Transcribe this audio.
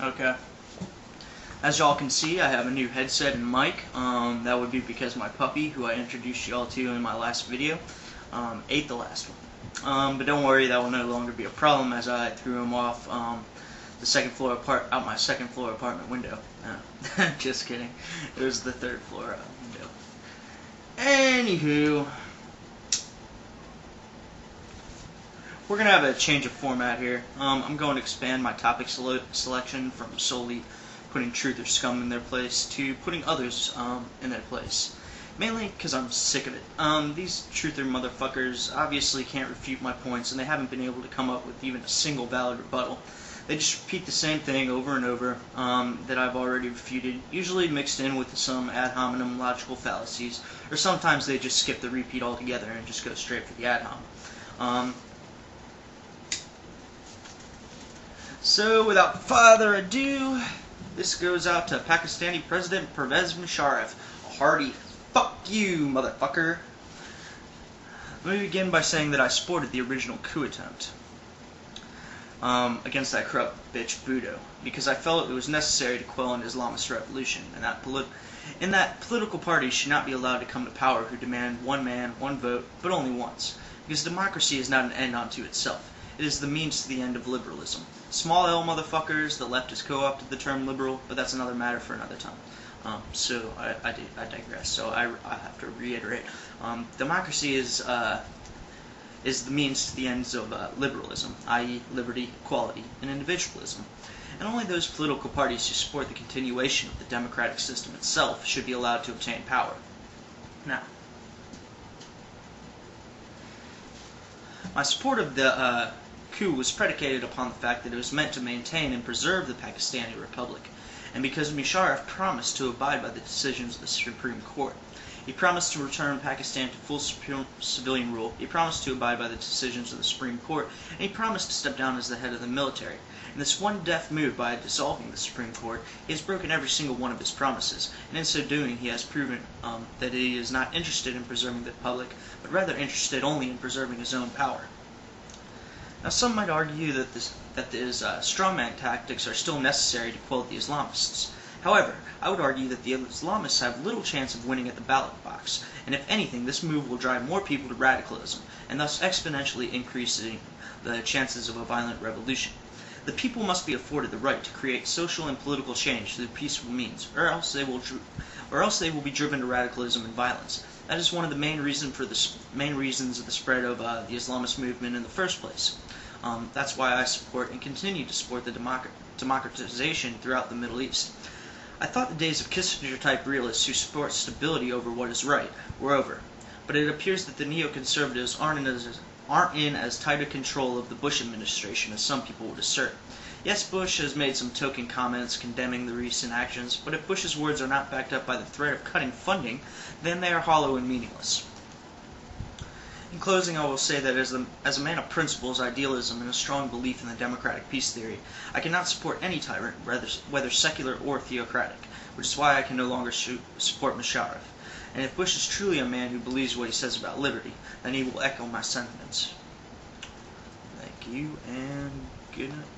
Okay. As y'all can see, I have a new headset and mic. That would be because my puppy, who I introduced y'all to in my last video, ate the last one. But don't worry, that will no longer be a problem as I threw him off the second floor out my second floor apartment window. Just kidding. It was the third floor window. Anywho, we're gonna have a change of format here. I'm going to expand my topic selection from solely putting truth or scum in their place to putting others in their place. Mainly because I'm sick of it. These truther motherfuckers obviously can't refute my points, and they haven't been able to come up with even a single valid rebuttal. They just repeat the same thing over and over that I've already refuted, usually mixed in with some ad hominem logical fallacies, or sometimes they just skip the repeat altogether and just go straight for the ad hom. So without further ado, this goes out to Pakistani President Pervez Musharraf. A hearty fuck you, motherfucker. Let me begin by saying that I supported the original coup attempt against that corrupt bitch Bhutto, because I felt it was necessary to quell an Islamist revolution, and that political parties should not be allowed to come to power who demand one man, one vote, but only once, because democracy is not an end unto itself. It is the means to the end of liberalism. Small L motherfuckers, the left has co-opted the term liberal, but that's another matter for another time. So I digress. So I have to reiterate. Democracy is the means to the ends of liberalism, i.e. liberty, equality, and individualism. And only those political parties who support the continuation of the democratic system itself should be allowed to obtain power. Now, my support of the coup was predicated upon the fact that it was meant to maintain and preserve the Pakistani Republic, and because Musharraf promised to abide by the decisions of the Supreme Court. He promised to return Pakistan to full civilian rule, he promised to abide by the decisions of the Supreme Court, and he promised to step down as the head of the military. In this one deft move by dissolving the Supreme Court, he has broken every single one of his promises, and in so doing he has proven that he is not interested in preserving the Republic, but rather interested only in preserving his own power. Now, some might argue that his strawman tactics are still necessary to quell the Islamists. However, I would argue that the Islamists have little chance of winning at the ballot box, and if anything, this move will drive more people to radicalism, and thus exponentially increasing the chances of a violent revolution. The people must be afforded the right to create social and political change through peaceful means, or else they will be driven to radicalism and violence. That is one of the main reasons of the spread of the Islamist movement in the first place. That's why I support and continue to support the democratization throughout the Middle East. I thought the days of Kissinger-type realists who support stability over what is right were over, but it appears that the neoconservatives aren't in as tight a control of the Bush administration as some people would assert. Yes, Bush has made some token comments condemning the recent actions, but if Bush's words are not backed up by the threat of cutting funding, then they are hollow and meaningless. In closing, I will say that as a man of principles, idealism, and a strong belief in the democratic peace theory, I cannot support any tyrant, whether secular or theocratic, which is why I can no longer support Musharraf. And if Bush is truly a man who believes what he says about liberty, then he will echo my sentiments. Thank you, and good night.